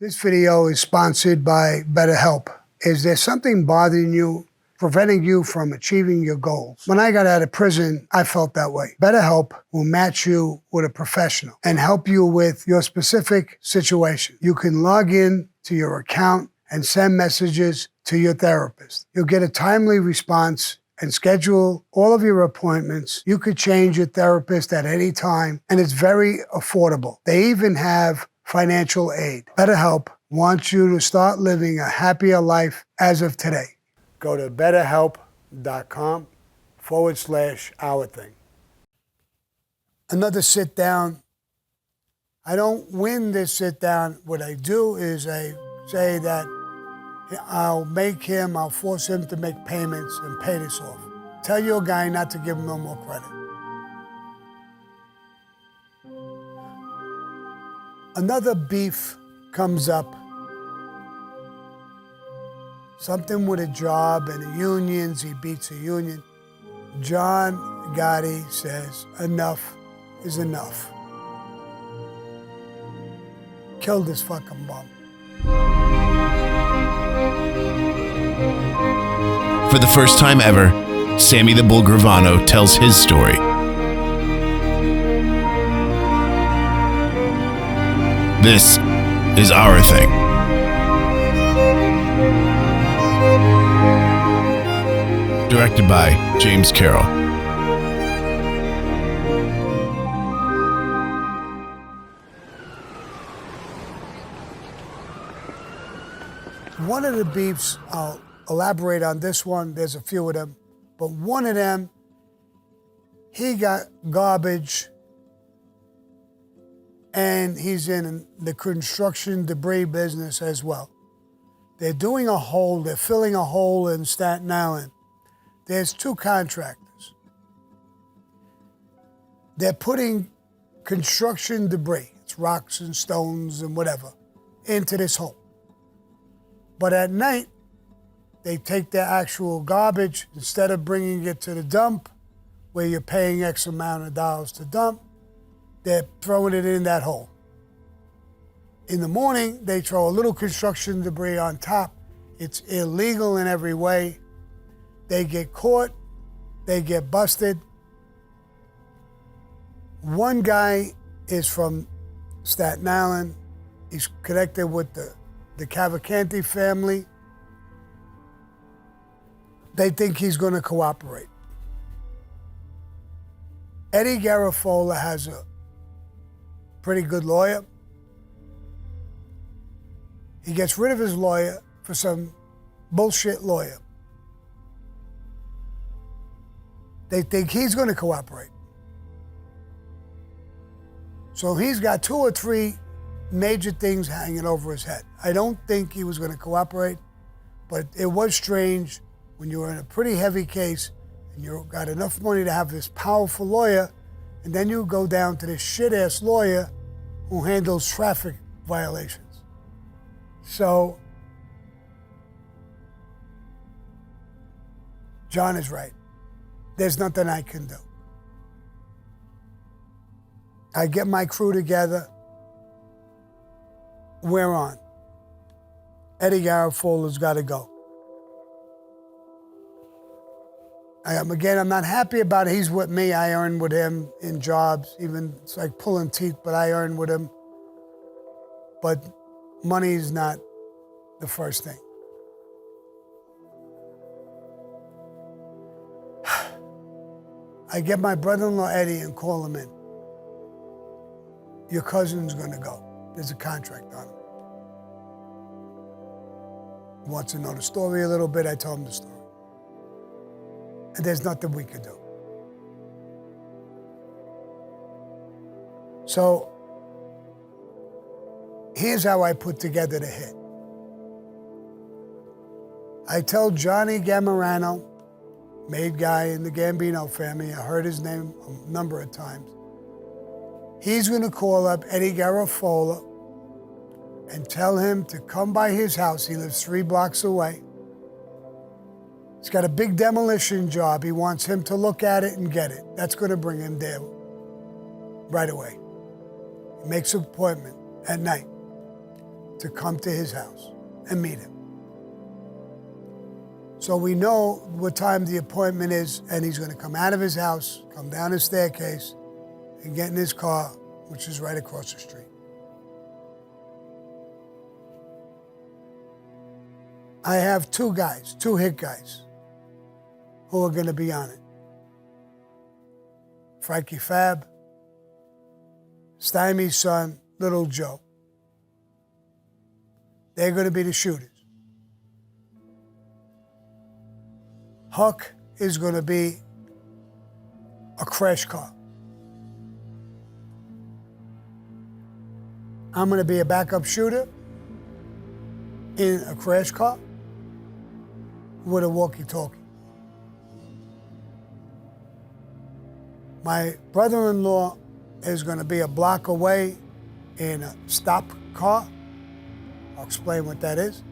This video is sponsored by BetterHelp. Is there something bothering you, preventing you from achieving your goals? When I got out of prison, I felt that way. BetterHelp will match you with a professional and help you with your specific situation. You can log in to your account and send messages to your therapist. You'll get a timely response and schedule all of your appointments. You could change your therapist at any time, and it's very affordable. They even have financial aid. BetterHelp wants you to start living a happier life as of today. Go to betterhelp.com/OurThing. Another sit down. I don't win this sit down. What I do is I say that I'll force him to make payments and pay this off. Tell your guy not to give him no more credit. Another beef comes up. Something with a job and the unions, he beats a union. John Gotti says, enough is enough. Kill this fucking bum. For the first time ever, Sammy the Bull Gravano tells his story. This is Our Thing. Directed by James Carroll. One of the beefs, I'll elaborate on this one, there's a few of them, but one of them, he got garbage and he's in the construction debris business as well. They're doing a hole, they're filling a hole in Staten Island. There's two contractors. They're putting construction debris, it's rocks and stones and whatever, into this hole. But at night, they take their actual garbage, instead of bringing it to the dump, where you're paying X amount of dollars to dump, they're throwing it in that hole. In the morning, they throw a little construction debris on top. It's illegal in every way. They get caught, they get busted. One guy is from Staten Island. He's connected with the Cavalcanti family. They think he's going to cooperate. Eddie Garafola has a pretty good lawyer. He gets rid of his lawyer for some bullshit lawyer. They think he's going to cooperate. So he's got 2 or 3 major things hanging over his head. I don't think he was going to cooperate, but it was strange when you were in a pretty heavy case and you got enough money to have this powerful lawyer, and then you go down to this shit-ass lawyer who handles traffic violations. So, John is right. There's nothing I can do. I get my crew together. We're on. Eddie Garafola's got to go. Again, I'm not happy about it. He's with me. I earn with him in jobs. Even it's like pulling teeth, but I earn with him. But money is not the first thing. I get my brother-in-law Eddie and call him in. Your cousin's going to go. There's a contract on him. He wants to know the story a little bit. I told him the story. And there's nothing we could do. So here's how I put together the hit. I tell Johnny Gamarano, made guy in the Gambino family, I heard his name a number of times. He's going to call up Eddie Garafola and tell him to come by his house. He lives 3 blocks away. He's got a big demolition job. He wants him to look at it and get it. That's going to bring him there right away. He makes an appointment at night. to come to his house and meet him. So we know what time the appointment is, and he's going to come out of his house, come down the staircase, and get in his car, which is right across the street. I have two hit guys, who are going to be on it. Frankie Fab, Stymi's son, Little Joe. They're going to be the shooters. Huck is going to be a crash car. I'm going to be a backup shooter in a crash car with a walkie-talkie. My brother-in-law is going to be a block away in a stop car. I'll explain what that is.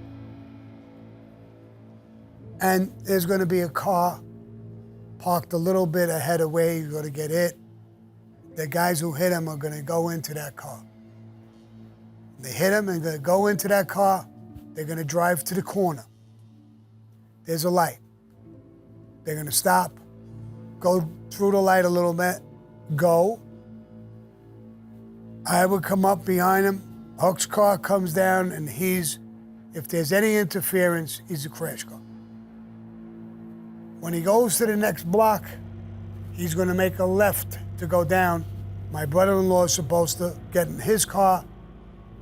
And there's going to be a car parked a little bit ahead of where he's going to get hit. The guys who hit him are going to go into that car. They hit him and they're going to go into that car. They're going to drive to the corner. There's a light. They're going to stop, go through the light a little bit, go. I would come up behind him. Huck's car comes down, and if there's any interference, he's a crash car. When he goes to the next block, he's going to make a left to go down. My brother-in-law is supposed to get in his car,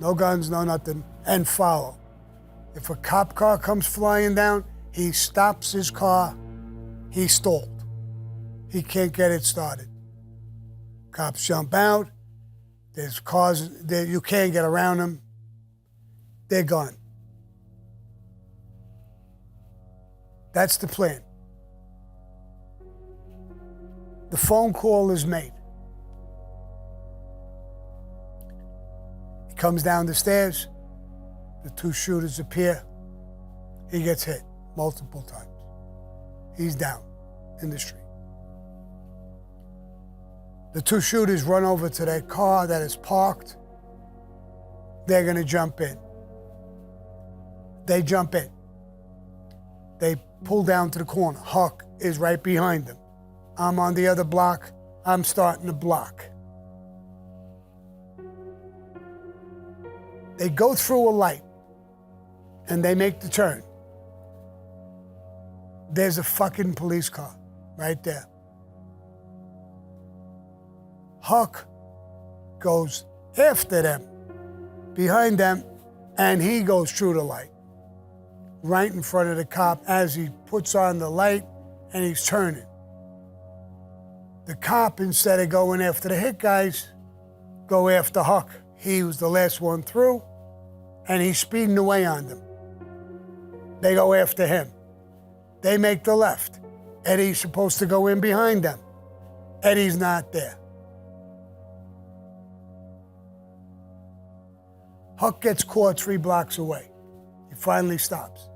no guns, no nothing, and follow. If a cop car comes flying down, he stops his car. He's stalled. He can't get it started. Cops jump out. There's cars that you can't get around them. They're gone. That's the plan. The phone call is made. He comes down the stairs. The two shooters appear. He gets hit multiple times. He's down in the street. The two shooters run over to their car that is parked. They're going to jump in. They jump in. They pull down to the corner. Huck is right behind them. I'm on the other block. I'm starting to block. They go through a light and they make the turn. There's a fucking police car right there. Huck goes after them, behind them, and he goes through the light, right in front of the cop as he puts on the light and he's turning. The cop, instead of going after the hit guys, go after Huck. He was the last one through, and he's speeding away on them. They go after him. They make the left. Eddie's supposed to go in behind them. Eddie's not there. Huck gets caught 3 blocks away. He finally stops.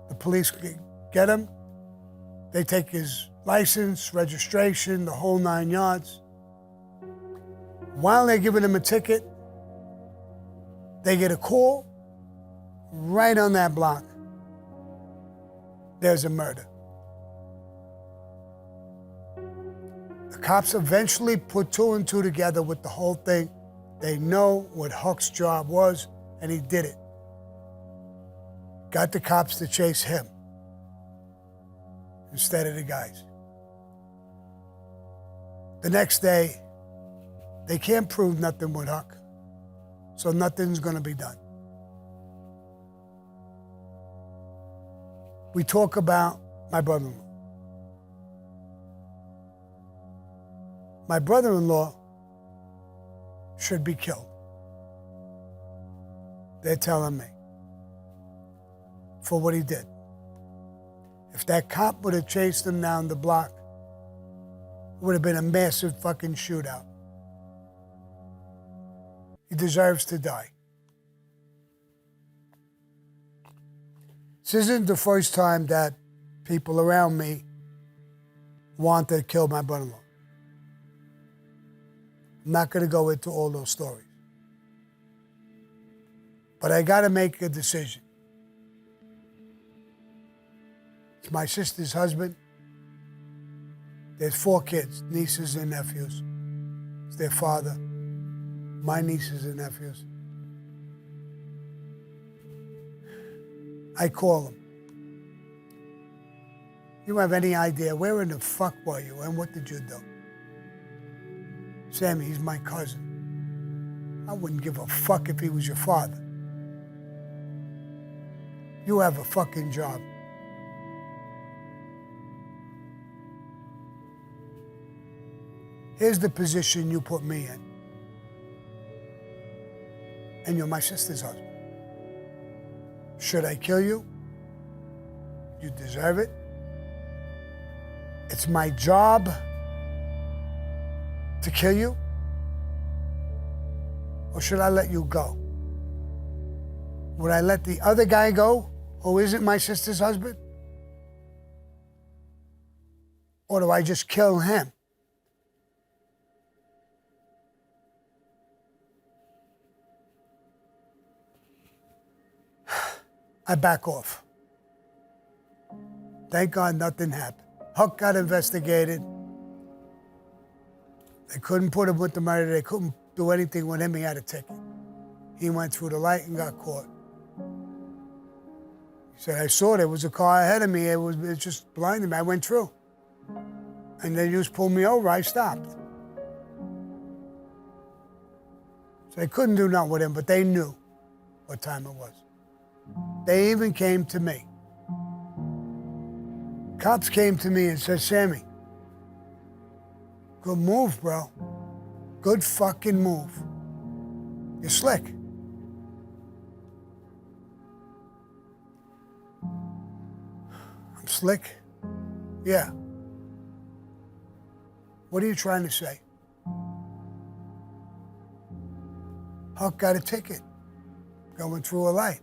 The police get him. They take his license, registration, the whole 9 yards. While they're giving him a ticket, they get a call right on that block. There's a murder. The cops eventually put 2 and 2 together with the whole thing. They know what Huck's job was, and he did it. Got the cops to chase him instead of the guys. The next day, they can't prove nothing with Huck, so nothing's going to be done. We talk about my brother-in-law. My brother-in-law should be killed. They're telling me. For what he did. If that cop would have chased him down the block, it would have been a massive fucking shootout. He deserves to die. This isn't the first time that people around me want to kill my brother-in-law. I'm not going to go into all those stories. But I got to make a decision. It's my sister's husband. There's 4 kids, nieces and nephews. It's their father, my nieces and nephews. I call him. You have any idea where in the fuck were you and what did you do? Sammy, he's my cousin. I wouldn't give a fuck if he was your father. You have a fucking job. Here's the position you put me in. And you're my sister's husband. Should I kill you? You deserve it. It's my job to kill you? Or should I let you go? Would I let the other guy go, who isn't my sister's husband? Or do I just kill him? I back off. Thank God nothing happened. Huck got investigated. They couldn't put him with the murder. They couldn't do anything with him. He had a ticket. He went through the light and got caught. He said, I saw there was a car ahead of me. It just blinded me. I went through. And they just pulled me over. I stopped. So they couldn't do nothing with him, but they knew what time it was. They even came to me. Cops came to me and said, Sammy, good move, bro. Good fucking move. You're slick. I'm slick? Yeah. What are you trying to say? Huck got a ticket going through a light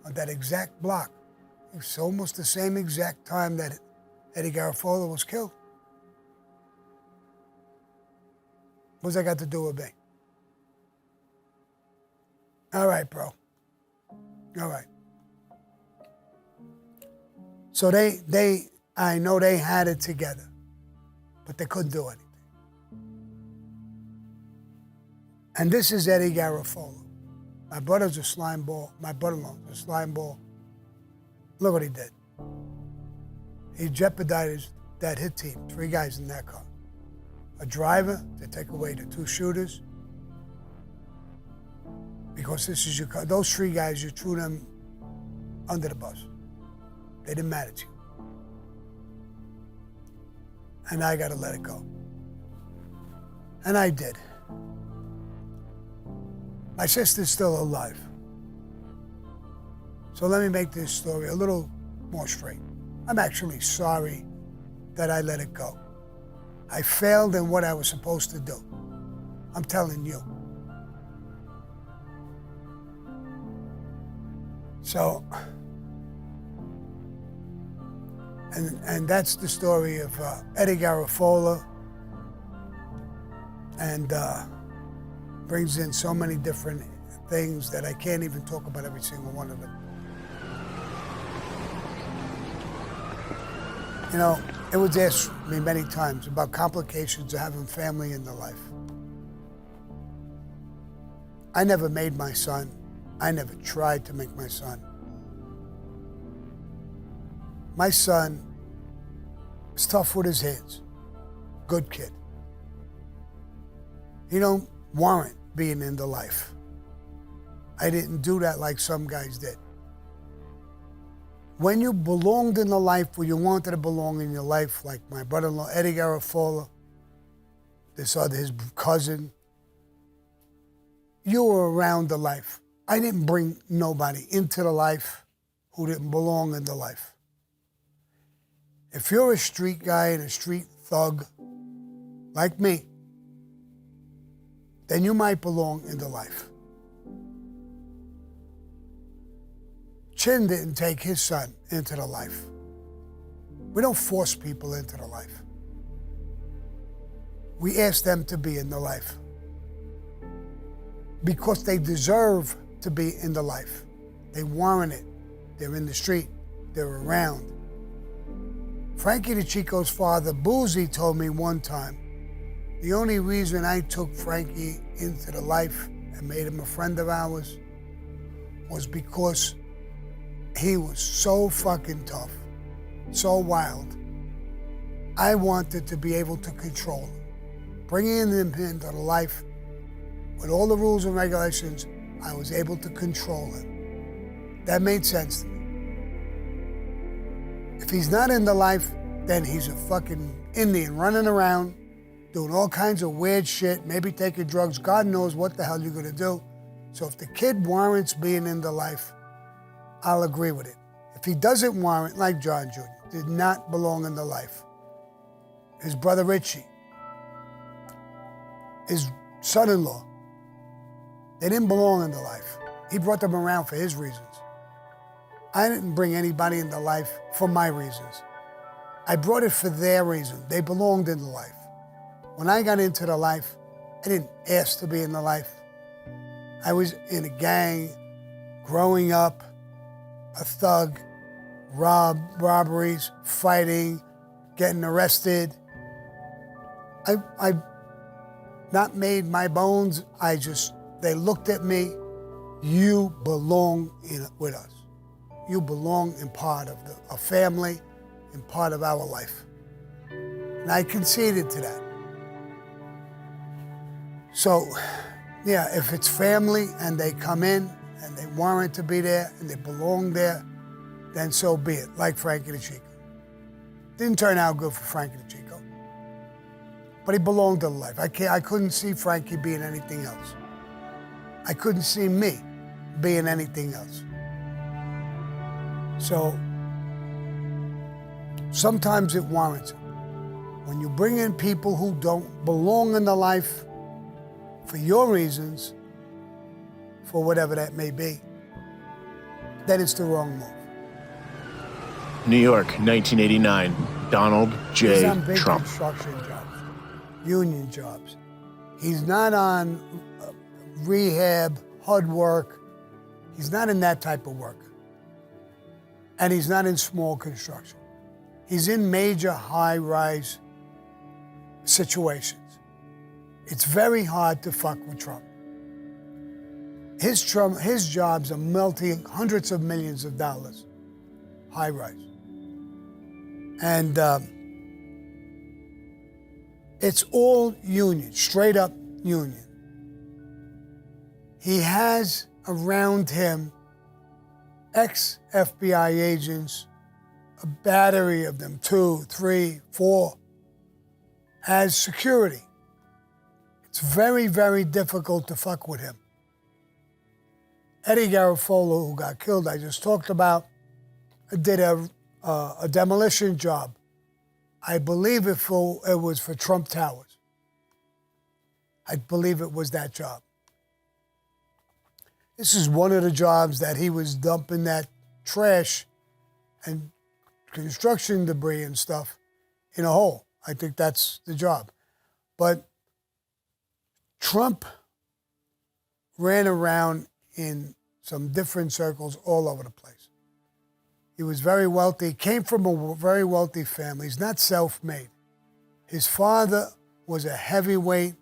on that exact block. It's almost the same exact time that Eddie Garafola was killed. What's that got to do with me? All right, bro. All right. So I know they had it together, but they couldn't do anything. And this is Eddie Garafola. My brother's a slime ball. My brother-in-law's a slime ball. Look what he did. He jeopardized that hit team, 3 guys in that car. A driver to take away the 2 shooters. Because this is your car. Those 3 guys, you threw them under the bus. They didn't matter to you. And I got to let it go. And I did. My sister's still alive. So let me make this story a little more straight. I'm actually sorry that I let it go. I failed in what I was supposed to do. I'm telling you. So, and that's the story of Eddie Garafola, and brings in so many different things that I can't even talk about every single one of them. You know, it was asked me many times about complications of having family in the life. I never made my son. I never tried to make my son. My son is tough with his hands. Good kid. He don't warrant being in the life. I didn't do that like some guys did. When you belonged in the life where you wanted to belong in your life, like my brother-in-law, Eddie Garafola, his cousin, you were around the life. I didn't bring nobody into the life who didn't belong in the life. If you're a street guy and a street thug, like me, then you might belong in the life. Chin didn't take his son into the life. We don't force people into the life. We ask them to be in the life because they deserve to be in the life. They warrant it. They're in the street. They're around. Frankie the Chico's father, Boozy, told me one time, the only reason I took Frankie into the life and made him a friend of ours was because he was so fucking tough, so wild. I wanted to be able to control him. Bringing him into the life with all the rules and regulations, I was able to control him. That made sense to me. If he's not in the life, then he's a fucking Indian running around, doing all kinds of weird shit, maybe taking drugs. God knows what the hell you're gonna do. So if the kid warrants being in the life, I'll agree with it. If he doesn't warrant, like John Jr., did not belong in the life. His brother Richie, his son-in-law, they didn't belong in the life. He brought them around for his reasons. I didn't bring anybody in the life for my reasons. I brought it for their reason. They belonged in the life. When I got into the life, I didn't ask to be in the life. I was in a gang, growing up, a thug, robberies, fighting, getting arrested. I not made my bones. They looked at me. You belong with us. You belong in part of a family, in part of our life. And I conceded to that. So, yeah, if it's family and they come in and they warrant to be there and they belong there, then so be it, like Frankie the Chico. Didn't turn out good for Frankie the Chico, but he belonged to the life. I couldn't see Frankie being anything else. I couldn't see me being anything else. So sometimes it warrants it. When you bring in people who don't belong in the life for your reasons, for whatever that may be, then it's the wrong move. New York, 1989. Donald J. He's on big Trump. construction jobs, union jobs. He's not on rehab, hard work. He's not in that type of work. And he's not in small construction. He's in major high-rise situations. It's very hard to fuck with Trump. His jobs are hundreds of millions of dollars, high-rise. And it's all union, straight up union. He has around him ex-FBI agents, a battery of them, 2, 3, 4, as security. It's very, very difficult to fuck with him. Eddie Garafola, who got killed, I just talked about, did a demolition job. I believe it was for Trump Towers. I believe it was that job. This is one of the jobs that he was dumping that trash and construction debris and stuff in a hole. I think that's the job. But Trump ran around in some different circles all over the place. He was very wealthy, came from a very wealthy family. He's not self-made. His father was a heavyweight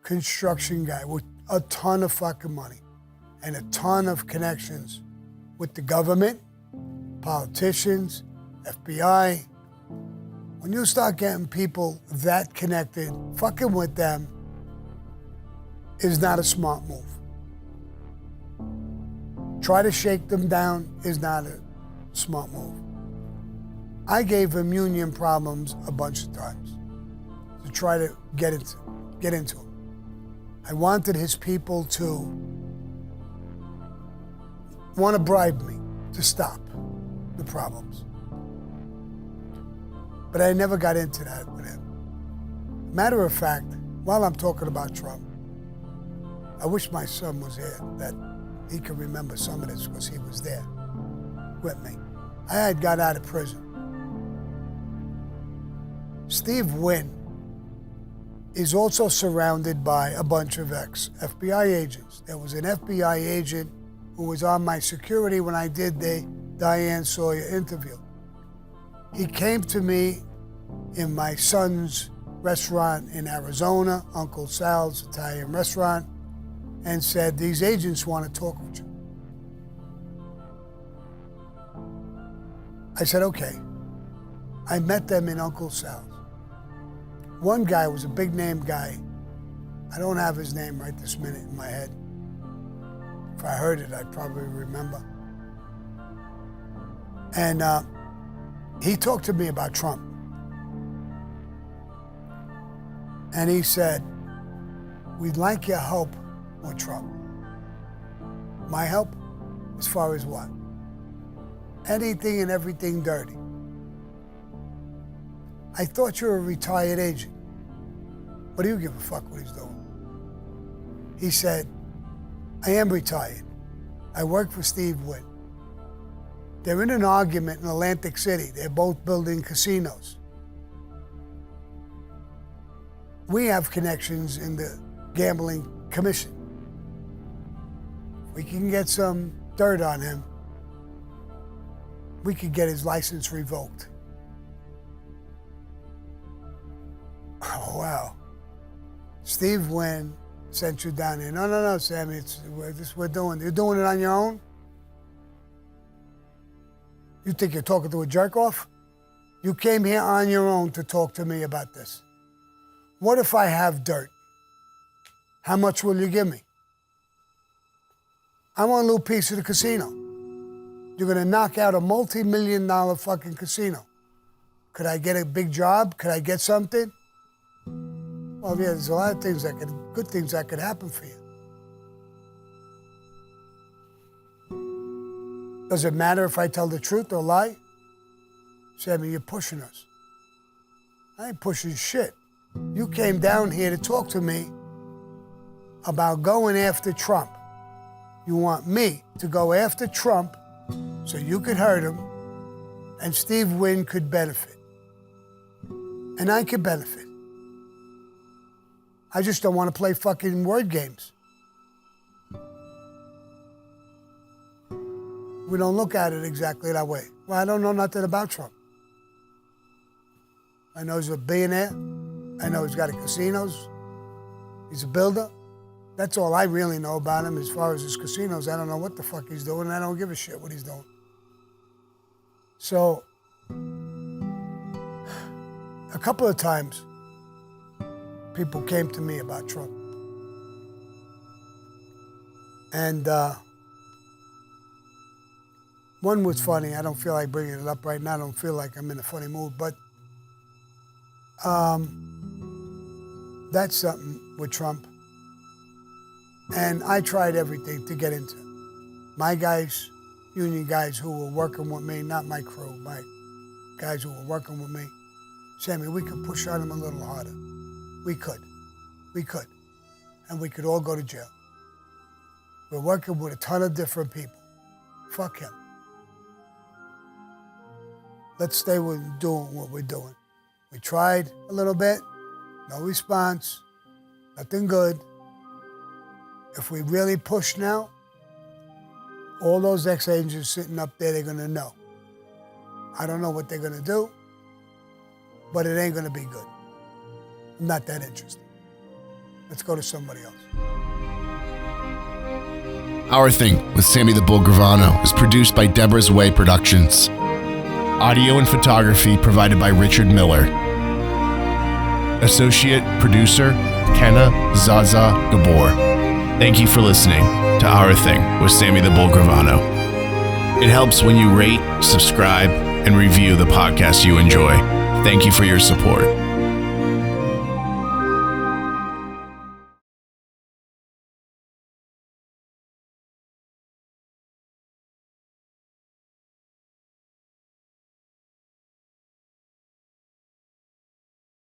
construction guy with a ton of fucking money and a ton of connections with the government, politicians, FBI. When you start getting people that connected, fucking with them is not a smart move. Try to shake them down is not a smart move. I gave him union problems a bunch of times to try to get into him. I wanted his people to want to bribe me to stop the problems. But I never got into that with him. Matter of fact, while I'm talking about Trump, I wish my son was here, that he could remember some of this because he was there with me. I had got out of prison. Steve Wynn is also surrounded by a bunch of ex-FBI agents. There was an FBI agent who was on my security when I did the Diane Sawyer interview. He came to me in my son's restaurant in Arizona, Uncle Sal's Italian restaurant, and said, these agents want to talk with you. I said, okay. I met them in Uncle Sal's. One guy was a big name guy. I don't have his name right this minute in my head. If I heard it, I'd probably remember. And he talked to me about Trump. And he said, we'd like your help with Trump. My help? As far as what? Anything and everything dirty. I thought you were a retired agent. What do you give a fuck what he's doing? He said, I am retired. I work for Steve Wynn. They're in an argument in Atlantic City. They're both building casinos. We have connections in the gambling commission. We can get some dirt on him. We could get his license revoked. Oh, wow. Steve Wynn sent you down here. No, Sammy, we're doing. You're doing it on your own? You think you're talking to a jerk-off? You came here on your own to talk to me about this. What if I have dirt? How much will you give me? I want a little piece of the casino. You're gonna knock out a multi-million-dollar fucking casino. Could I get a big job? Could I get something? Well, yeah, there's a lot of things good things that could happen for you. Does it matter if I tell the truth or lie? Sammy, you're pushing us. I ain't pushing shit. You came down here to talk to me about going after Trump. You want me to go after Trump so you could hurt him and Steve Wynn could benefit. And I could benefit. I just don't want to play fucking word games. We don't look at it exactly that way. Well, I don't know nothing about Trump. I know he's a billionaire. I know he's got casinos. He's a builder. That's all I really know about him. As far as his casinos, I don't know what the fuck he's doing, and I don't give a shit what he's doing. So, a couple of times, people came to me about Trump. And one was funny. I don't feel like bringing it up right now. I don't feel like I'm in a funny mood, but that's something with Trump. And I tried everything to get into it. My guys, union guys who were working with me, not my crew, my guys who were working with me, Sammy, we could push on him a little harder. We could. And we could all go to jail. We're working with a ton of different people. Fuck him. Let's stay with doing what we're doing. We tried a little bit, no response, nothing good. If we really push now, all those ex-agents sitting up there, they're gonna know. I don't know what they're gonna do, but it ain't gonna be good. I'm not that interested. Let's go to somebody else. Our Thing with Sammy the Bull Gravano is produced by Deborah's Way Productions. Audio and photography provided by Richard Miller. Associate producer, Kenna Zaza Gabor. Thank you for listening to Our Thing with Sammy the Bull Gravano. It helps when you rate, subscribe, and review the podcast you enjoy. Thank you for your support.